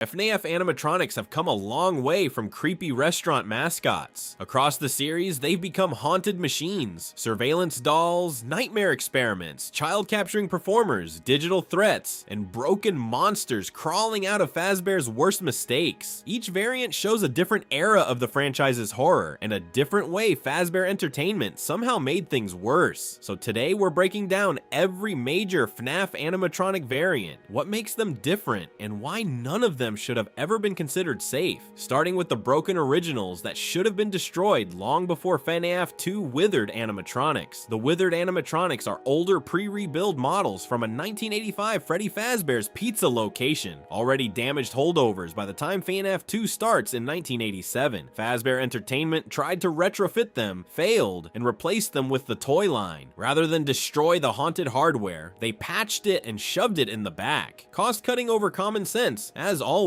FNAF Animatronics have come a long way from creepy restaurant mascots. Across the series, they've become haunted machines, surveillance dolls, nightmare experiments, child-capturing performers, digital threats, and broken monsters crawling out of Fazbear's worst mistakes. Each variant shows a different era of the franchise's horror, and a different way Fazbear Entertainment somehow made things worse. So today we're breaking down every major FNAF animatronic variant, what makes them different, and why none of them should have ever been considered safe, starting with the broken originals that should have been destroyed long before FNAF 2 Withered Animatronics. The Withered Animatronics are older pre-rebuild models from a 1985 Freddy Fazbear's Pizza location, already damaged holdovers by the time FNAF 2 starts in 1987. Fazbear Entertainment tried to retrofit them, failed, and replaced them with the toy line. Rather than destroy the haunted hardware, they patched it and shoved it in the back, cost-cutting over common sense, as always.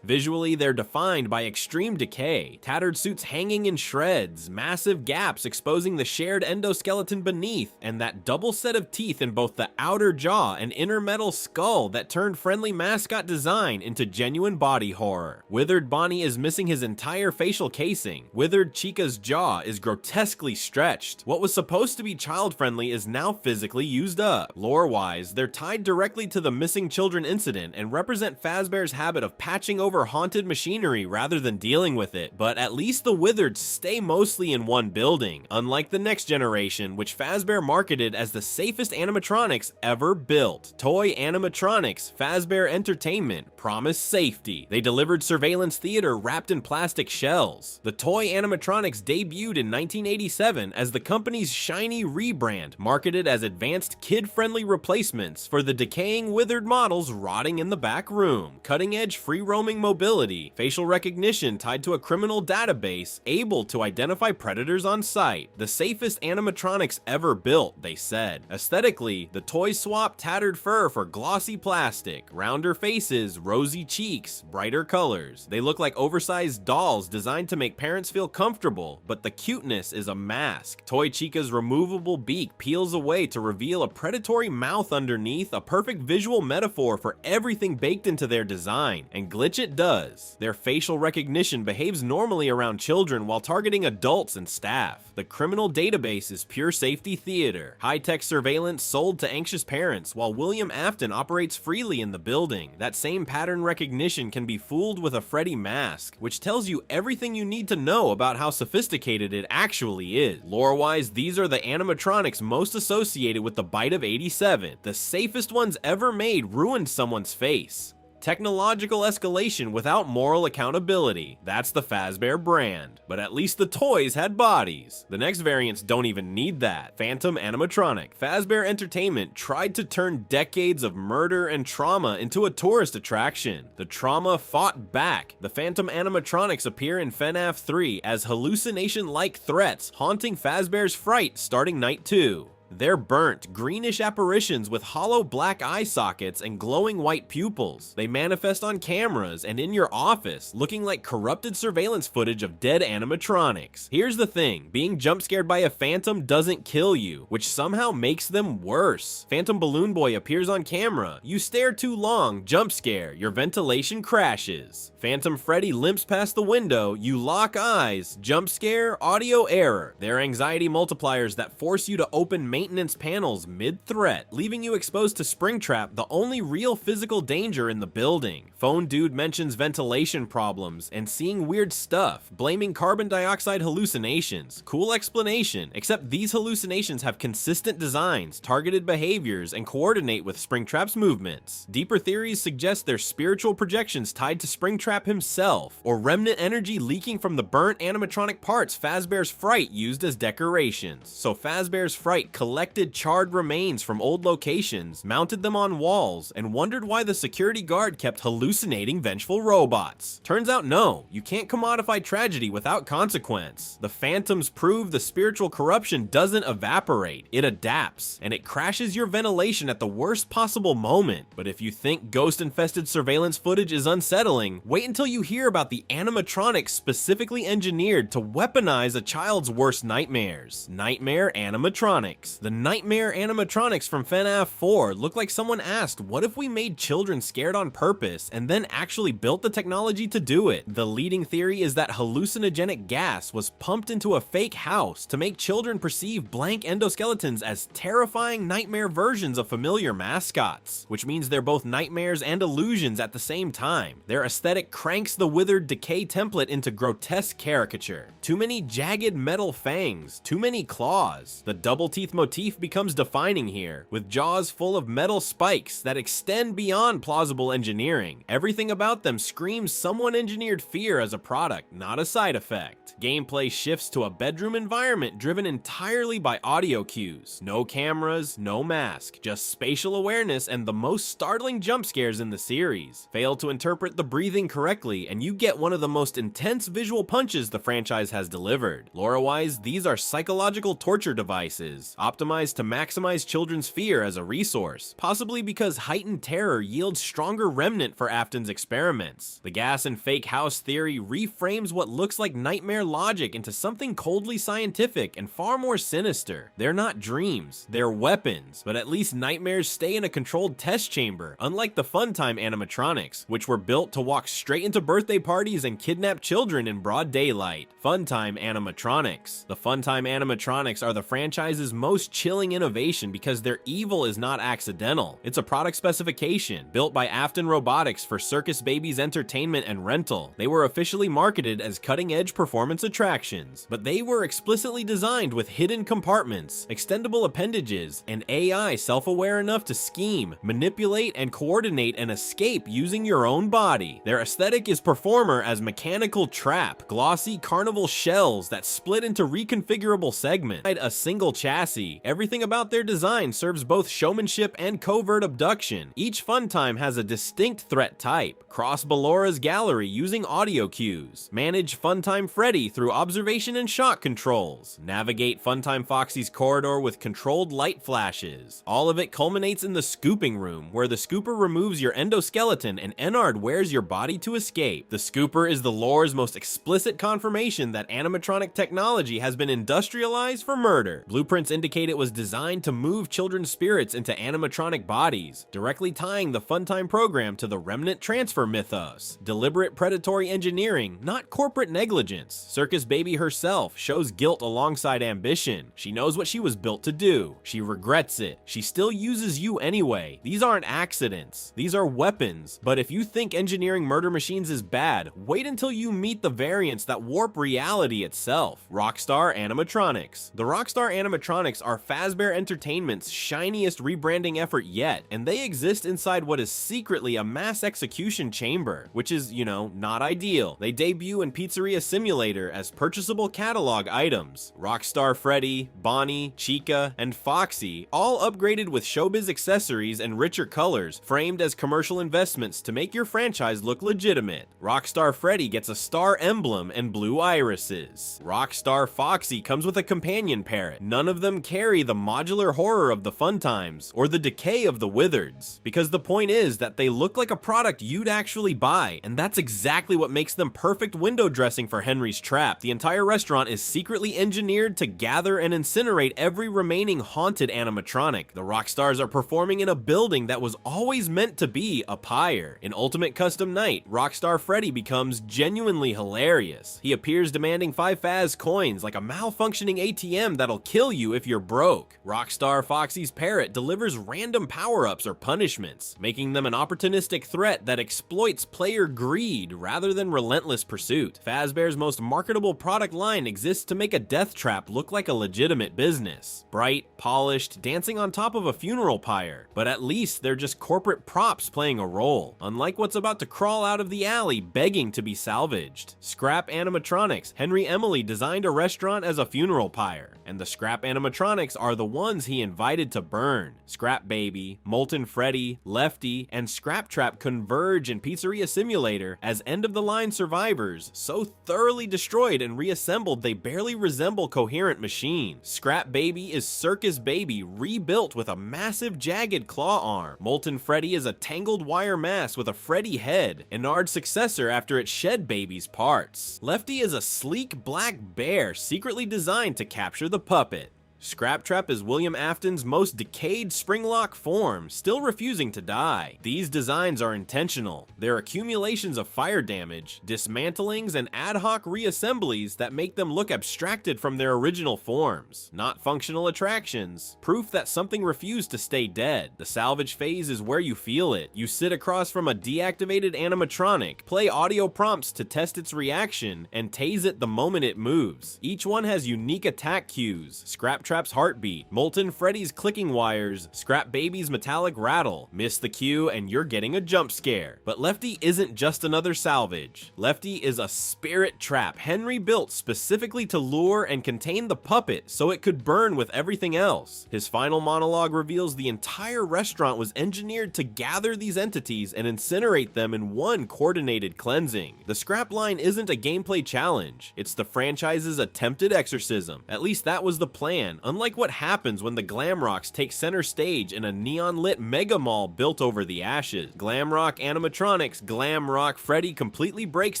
Visually, they're defined by extreme decay, tattered suits hanging in shreds, massive gaps exposing the shared endoskeleton beneath, and that double set of teeth in both the outer jaw and inner metal skull that turned friendly mascot design into genuine body horror. Withered Bonnie is missing his entire facial casing. Withered Chica's jaw is grotesquely stretched. What was supposed to be child-friendly is now physically used up. Lore-wise, they're tied directly to the missing children incident and represent Fazbear's habit of patching over haunted machinery rather than dealing with it, but at least the Withereds stay mostly in one building, unlike the next generation, which Fazbear marketed as the safest animatronics ever built. Toy Animatronics, Fazbear Entertainment, promised safety. They delivered surveillance theater wrapped in plastic shells. The Toy Animatronics debuted in 1987 as the company's shiny rebrand, marketed as advanced kid-friendly replacements for the decaying withered models rotting in the back room. Cutting-edge free-roaming mobility, facial recognition tied to a criminal database, able to identify predators on sight. The safest animatronics ever built, they said. Aesthetically, the toys swap tattered fur for glossy plastic, rounder faces, rosy cheeks, brighter colors. They look like oversized dolls designed to make parents feel comfortable, but the cuteness is a mask. Toy Chica's removable beak peels away to reveal a predatory mouth underneath, a perfect visual metaphor for everything baked into their design. And glitch it does. Their facial recognition behaves normally around children while targeting adults and staff. The criminal database is pure safety theater. High-tech surveillance sold to anxious parents, while William Afton operates freely in the building. That same pattern recognition can be fooled with a Freddy mask, which tells you everything you need to know about how sophisticated it actually is. Lore-wise, these are the animatronics most associated with the Bite of 87. The safest ones ever made ruined someone's face. Technological escalation without moral accountability. That's the Fazbear brand. But at least the toys had bodies. The next variants don't even need that. Phantom Animatronic. Fazbear Entertainment tried to turn decades of murder and trauma into a tourist attraction. The trauma fought back. The Phantom Animatronics appear in FNAF 3 as hallucination-like threats, haunting Fazbear's fright starting night 2. They're burnt, greenish apparitions with hollow black eye sockets and glowing white pupils. They manifest on cameras and in your office, looking like corrupted surveillance footage of dead animatronics. Here's the thing, being jump scared by a phantom doesn't kill you, which somehow makes them worse. Phantom Balloon Boy appears on camera. You stare too long, jump scare, your ventilation crashes. Phantom Freddy limps past the window, you lock eyes, jump scare, audio error. They're anxiety multipliers that force you to open maintenance panels mid-threat, leaving you exposed to Springtrap, the only real physical danger in the building. Phone Dude mentions ventilation problems and seeing weird stuff, blaming carbon dioxide hallucinations. Cool explanation, except these hallucinations have consistent designs, targeted behaviors, and coordinate with Springtrap's movements. Deeper theories suggest they're spiritual projections tied to Springtrap himself, or remnant energy leaking from the burnt animatronic parts Fazbear's Fright used as decorations. So Fazbear's Fright collected charred remains from old locations, mounted them on walls, and wondered why the security guard kept hallucinating vengeful robots. Turns out no, you can't commodify tragedy without consequence. The phantoms prove the spiritual corruption doesn't evaporate, it adapts, and it crashes your ventilation at the worst possible moment. But if you think ghost-infested surveillance footage is unsettling, wait until you hear about the animatronics specifically engineered to weaponize a child's worst nightmares. Nightmare Animatronics. this. The Nightmare Animatronics from FNAF 4 look like someone asked, what if we made children scared on purpose and then actually built the technology to do it? The leading theory is that hallucinogenic gas was pumped into a fake house to make children perceive blank endoskeletons as terrifying nightmare versions of familiar mascots, which means they're both nightmares and illusions at the same time. Their aesthetic cranks the withered decay template into grotesque caricature. Too many jagged metal fangs, too many claws. The double teeth motif becomes defining here, with jaws full of metal spikes that extend beyond plausible engineering. Everything about them screams someone engineered fear as a product, not a side effect. Gameplay shifts to a bedroom environment driven entirely by audio cues. No cameras, no mask, just spatial awareness and the most startling jump scares in the series. Fail to interpret the breathing correctly and you get one of the most intense visual punches the franchise has delivered. Lore-wise, these are psychological torture devices, optimized to maximize children's fear as a resource, possibly because heightened terror yields stronger remnant for Afton's experiments. The gas and fake house theory reframes what looks like nightmare logic into something coldly scientific and far more sinister. They're not dreams, they're weapons, but at least nightmares stay in a controlled test chamber, unlike the Funtime animatronics, which were built to walk straight into birthday parties and kidnap children in broad daylight. Funtime animatronics. The Funtime animatronics are the franchise's most chilling innovation because their evil is not accidental. It's a product specification, built by Afton Robotics for Circus Baby's entertainment and rental. They were officially marketed as cutting-edge performance attractions, but they were explicitly designed with hidden compartments, extendable appendages, and AI self-aware enough to scheme, manipulate, and coordinate an escape using your own body. Their aesthetic is performer as mechanical trap, glossy carnival shells that split into reconfigurable segments. A single chassis, everything about their design serves both showmanship and covert abduction. Each Funtime has a distinct threat type. Cross Bellora's gallery using audio cues. Manage Funtime Freddy through observation and shot controls. Navigate Funtime Foxy's corridor with controlled light flashes. All of it culminates in the scooping room, where the scooper removes your endoskeleton and Ennard wears your body to escape. The scooper is the lore's most explicit confirmation that animatronic technology has been industrialized for murder. Blueprints indicate it was designed to move children's spirits into animatronic bodies, directly tying the Funtime program to the remnant transfer mythos. Deliberate predatory engineering, not corporate negligence. Circus Baby herself shows guilt alongside ambition. She knows what she was built to do. She regrets it. She still uses you anyway. These aren't accidents. These are weapons. But if you think engineering murder machines is bad, wait until you meet the variants that warp reality itself. Rockstar Animatronics. The Rockstar Animatronics are Fazbear Entertainment's shiniest rebranding effort yet, and they exist inside what is secretly a mass execution chamber, which is, you know, not ideal. They debut in Pizzeria Simulator as purchasable catalog items. Rockstar Freddy, Bonnie, Chica, and Foxy, all upgraded with showbiz accessories and richer colors, framed as commercial investments to make your franchise look legitimate. Rockstar Freddy gets a star emblem and blue irises. Rockstar Foxy comes with a companion parrot. None of them carry the modular horror of the Funtimes or the decay of the Wizards, because the point is that they look like a product you'd actually buy, and that's exactly what makes them perfect window dressing for Henry's Trap. The entire restaurant is secretly engineered to gather and incinerate every remaining haunted animatronic. The Rockstars are performing in a building that was always meant to be a pyre. In Ultimate Custom Night, Rockstar Freddy becomes genuinely hilarious. He appears demanding 5 Faz coins like a malfunctioning ATM that'll kill you if you're broke. Rockstar Foxy's parrot delivers random power-ups or punishments, making them an opportunistic threat that exploits player greed rather than relentless pursuit. Fazbear's most marketable product line exists to make a death trap look like a legitimate business. Bright, polished, dancing on top of a funeral pyre, but at least they're just corporate props playing a role, unlike what's about to crawl out of the alley begging to be salvaged. Scrap Animatronics. Henry Emily designed a restaurant as a funeral pyre, and the Scrap Animatronics are the ones he invited to burn. Scrap Baby, Molten Freddy, Lefty, and Scrap Trap converge in Pizzeria Simulator as end-of-the-line survivors, so thoroughly destroyed and reassembled they barely resemble coherent machines. Scrap Baby is Circus Baby rebuilt with a massive jagged claw arm. Molten Freddy is a tangled wire mass with a Freddy head, Ennard's successor after it shed Baby's parts. Lefty is a sleek black bear secretly designed to capture the puppet. Scraptrap is William Afton's most decayed springlock form, still refusing to die. These designs are intentional. They're accumulations of fire damage, dismantlings, and ad hoc reassemblies that make them look abstracted from their original forms, not functional attractions. Proof that something refused to stay dead. The salvage phase is where you feel it. You sit across from a deactivated animatronic, play audio prompts to test its reaction, and tase it the moment it moves. Each one has unique attack cues: Scraptrap's heartbeat, Molten Freddy's clicking wires, Scrap Baby's metallic rattle. Miss the cue and you're getting a jump scare. But Lefty isn't just another salvage. Lefty is a spirit trap Henry built specifically to lure and contain the puppet so it could burn with everything else. His final monologue reveals the entire restaurant was engineered to gather these entities and incinerate them in one coordinated cleansing. The scrap line isn't a gameplay challenge, it's the franchise's attempted exorcism. At least that was the plan, unlike what happens when the Glamrocks take center stage in a neon-lit mega mall built over the ashes. Glamrock Animatronics' Glamrock Freddy completely breaks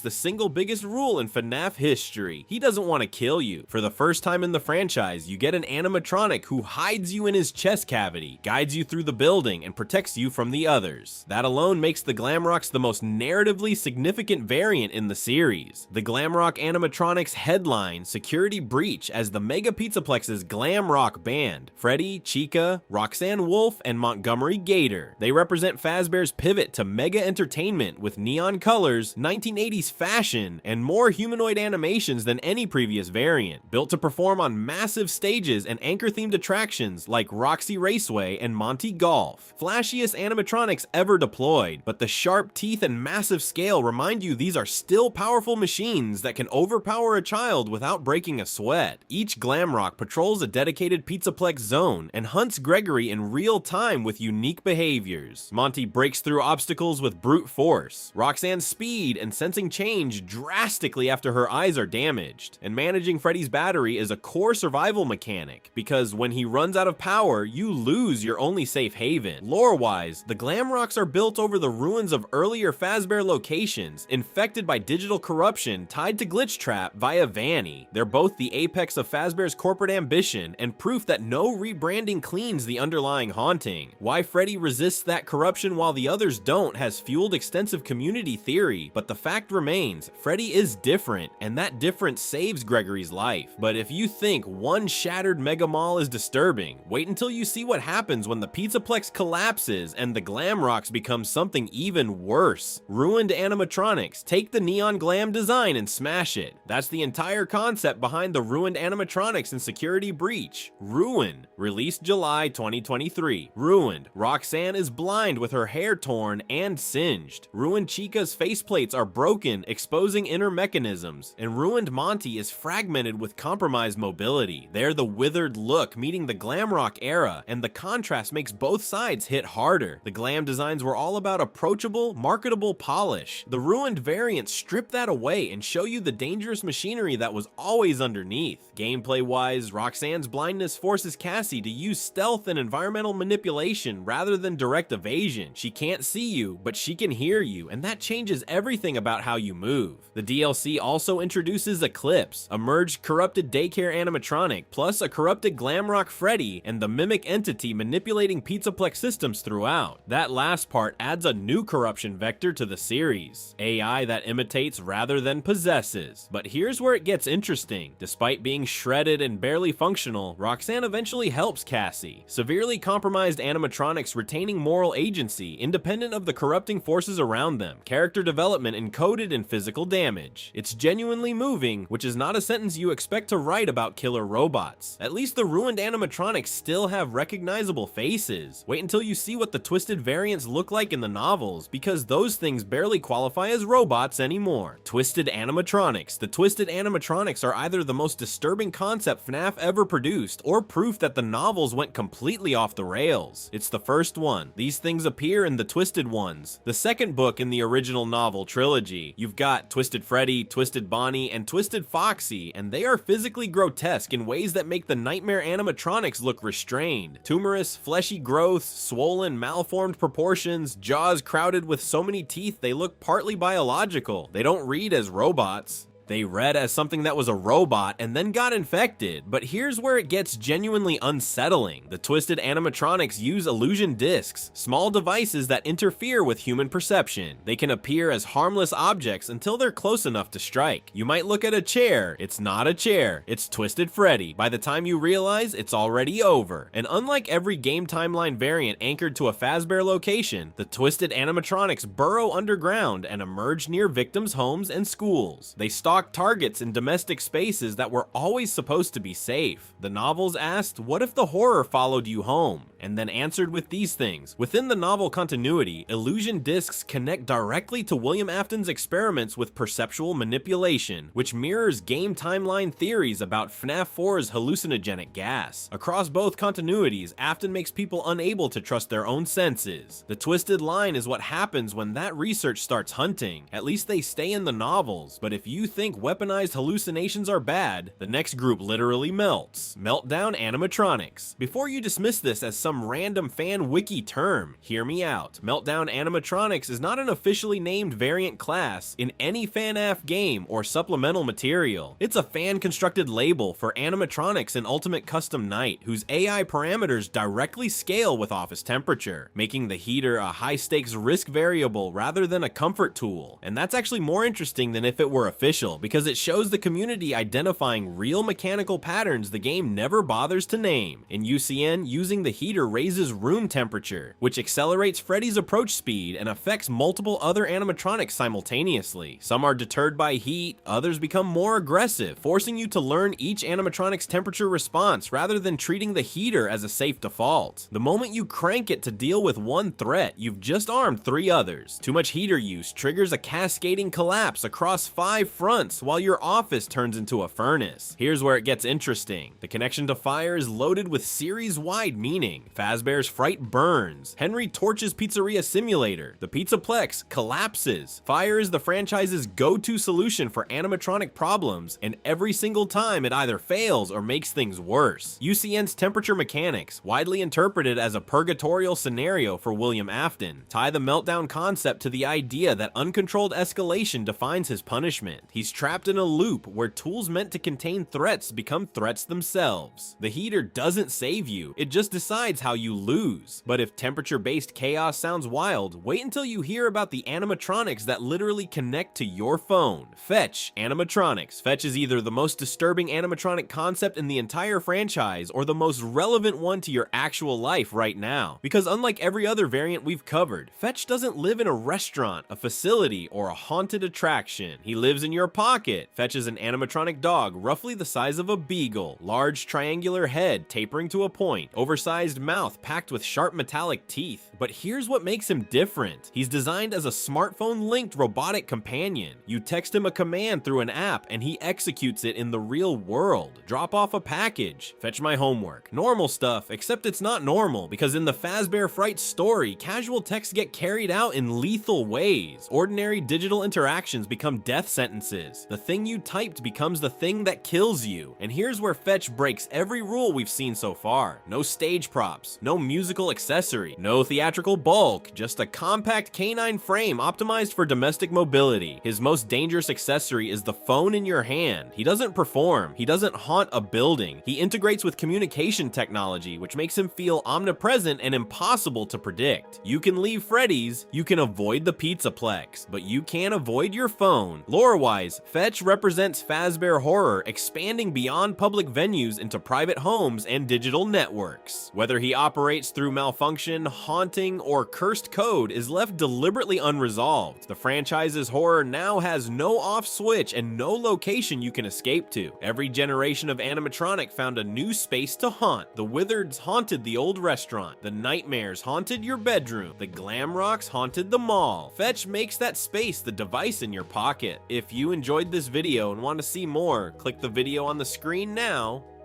the single biggest rule in FNAF history. He doesn't want to kill you. For the first time in the franchise, you get an animatronic who hides you in his chest cavity, guides you through the building, and protects you from the others. That alone makes the Glamrocks the most narratively significant variant in the series. The Glamrock Animatronics headline Security Breach as the Mega Pizzaplex's Glamrock band: Freddy, Chica, Roxanne Wolf, and Montgomery Gator. They represent Fazbear's pivot to mega entertainment with neon colors, 1980s fashion, and more humanoid animations than any previous variant. Built to perform on massive stages and anchor-themed attractions like Roxy Raceway and Monty Golf. Flashiest animatronics ever deployed, but the sharp teeth and massive scale remind you these are still powerful machines that can overpower a child without breaking a sweat. Each Glamrock patrols a dedicated Pizzaplex zone and hunts Gregory in real time with unique behaviors. Monty breaks through obstacles with brute force. Roxanne's speed and sensing change drastically after her eyes are damaged. And managing Freddy's battery is a core survival mechanic, because when he runs out of power, you lose your only safe haven. Lore-wise, the Glamrocks are built over the ruins of earlier Fazbear locations, infected by digital corruption tied to Glitchtrap via Vanny. They're both the apex of Fazbear's corporate ambition and proof that no rebranding cleans the underlying haunting. Why Freddy resists that corruption while the others don't has fueled extensive community theory, but the fact remains, Freddy is different, and that difference saves Gregory's life. But if you think one shattered mega mall is disturbing, wait until you see what happens when the Pizzaplex collapses and the Glamrocks become something even worse. Ruined animatronics. Take the neon glam design and smash it. That's the entire concept behind the ruined animatronics in Security Breach. Ruin. Released July 2023. Ruined. Roxanne is blind with her hair torn and singed. Ruined Chica's faceplates are broken, exposing inner mechanisms. And Ruined Monty is fragmented with compromised mobility. They're the withered look meeting the Glamrock era, and the contrast makes both sides hit harder. The glam designs were all about approachable, marketable polish. The Ruined variants strip that away and show you the dangerous machinery that was always underneath. Gameplay-wise, Roxanne's blindness forces Cassie to use stealth and environmental manipulation rather than direct evasion. She can't see you, but she can hear you, and that changes everything about how you move. The DLC also introduces Eclipse, a merged corrupted daycare animatronic, plus a corrupted Glamrock Freddy, and the mimic entity manipulating Pizzaplex systems throughout. That last part adds a new corruption vector to the series. AI that imitates rather than possesses. But here's where it gets interesting. Despite being shredded and barely functional, Roxanne eventually helps Cassie. Severely compromised animatronics retaining moral agency, independent of the corrupting forces around them. Character development encoded in physical damage. It's genuinely moving, which is not a sentence you expect to write about killer robots. At least the ruined animatronics still have recognizable faces. Wait until you see what the twisted variants look like in the novels, because those things barely qualify as robots anymore. Twisted animatronics. The twisted animatronics are either the most disturbing concept FNAF ever produced, or proof that the novels went completely off the rails. It's the first one. These things appear in the Twisted Ones, the second book in the original novel trilogy. You've got Twisted Freddy, Twisted Bonnie, and Twisted Foxy, and they are physically grotesque in ways that make the nightmare animatronics look restrained. Tumorous, fleshy growths, swollen, malformed proportions, jaws crowded with so many teeth they look partly biological. They don't read as robots. They read as something that was a robot and then got infected, but here's where it gets genuinely unsettling. The twisted animatronics use illusion discs, small devices that interfere with human perception. They can appear as harmless objects until they're close enough to strike. You might look at a chair, it's not a chair, it's Twisted Freddy. By the time you realize, it's already over. And unlike every game timeline variant anchored to a Fazbear location, the twisted animatronics burrow underground and emerge near victims' homes and schools. They stalk targets in domestic spaces that were always supposed to be safe. The novels asked, what if the horror followed you home? And then answered with these things. Within the novel continuity, illusion discs connect directly to William Afton's experiments with perceptual manipulation, which mirrors game timeline theories about FNAF 4's hallucinogenic gas. Across both continuities, Afton makes people unable to trust their own senses. The twisted line is what happens when that research starts hunting. At least they stay in the novels, but if you think weaponized hallucinations are bad, the next group literally melts. Meltdown Animatronics. Before you dismiss this as some random fan wiki term, hear me out. Meltdown Animatronics is not an officially named variant class in any FNAF game or supplemental material. It's a fan-constructed label for animatronics in Ultimate Custom Night, whose AI parameters directly scale with office temperature, making the heater a high-stakes risk variable rather than a comfort tool. And that's actually more interesting than if it were official, because it shows the community identifying real mechanical patterns the game never bothers to name. In UCN, using the heater raises room temperature, which accelerates Freddy's approach speed and affects multiple other animatronics simultaneously. Some are deterred by heat, others become more aggressive, forcing you to learn each animatronic's temperature response rather than treating the heater as a safe default. The moment you crank it to deal with one threat, you've just armed 3 others. Too much heater use triggers a cascading collapse across 5 fronts while your office turns into a furnace. Here's where it gets interesting. The connection to fire is loaded with series-wide meaning. Fazbear's Fright burns. Henry torches Pizzeria Simulator. The Pizzaplex collapses. Fire is the franchise's go-to solution for animatronic problems, and every single time it either fails or makes things worse. UCN's temperature mechanics, widely interpreted as a purgatorial scenario for William Afton, tie the meltdown concept to the idea that uncontrolled escalation defines his punishment. He's trapped in a loop where tools meant to contain threats become threats themselves. The heater doesn't save you, it just decides how you lose. But if temperature-based chaos sounds wild, wait until you hear about the animatronics that literally connect to your phone. Fetch Animatronics. Fetch is either the most disturbing animatronic concept in the entire franchise or the most relevant one to your actual life right now. Because unlike every other variant we've covered, Fetch doesn't live in a restaurant, a facility, or a haunted attraction. He lives in your pocket. Fetch is an animatronic dog roughly the size of a beagle, large triangular head tapering to a point, oversized mouth packed with sharp metallic teeth. But here's what makes him different. He's designed as a smartphone-linked robotic companion. You text him a command through an app and he executes it in the real world. Drop off a package. Fetch my homework. Normal stuff, except it's not normal, because in the Fazbear Fright story, casual texts get carried out in lethal ways. Ordinary digital interactions become death sentences. The thing you typed becomes the thing that kills you. And here's where Fetch breaks every rule we've seen so far. No stage props, no musical accessory, no theatrical bulk, just a compact canine frame optimized for domestic mobility. His most dangerous accessory is the phone in your hand. He doesn't perform, he doesn't haunt a building. He integrates with communication technology, which makes him feel omnipresent and impossible to predict. You can leave Freddy's, you can avoid the Pizzaplex, but you can't avoid your phone. Lore-wise, Fetch represents Fazbear horror expanding beyond public venues into private homes and digital networks. Whether he operates through malfunction, haunting, or cursed code is left deliberately unresolved. The franchise's horror now has no off switch and no location you can escape to. Every generation of animatronic found a new space to haunt. The Wizards haunted the old restaurant. The Nightmares haunted your bedroom. The Glam Rocks haunted the mall. Fetch makes that space the device in your pocket. If you enjoyed this video and want to see more, click the video on the screen now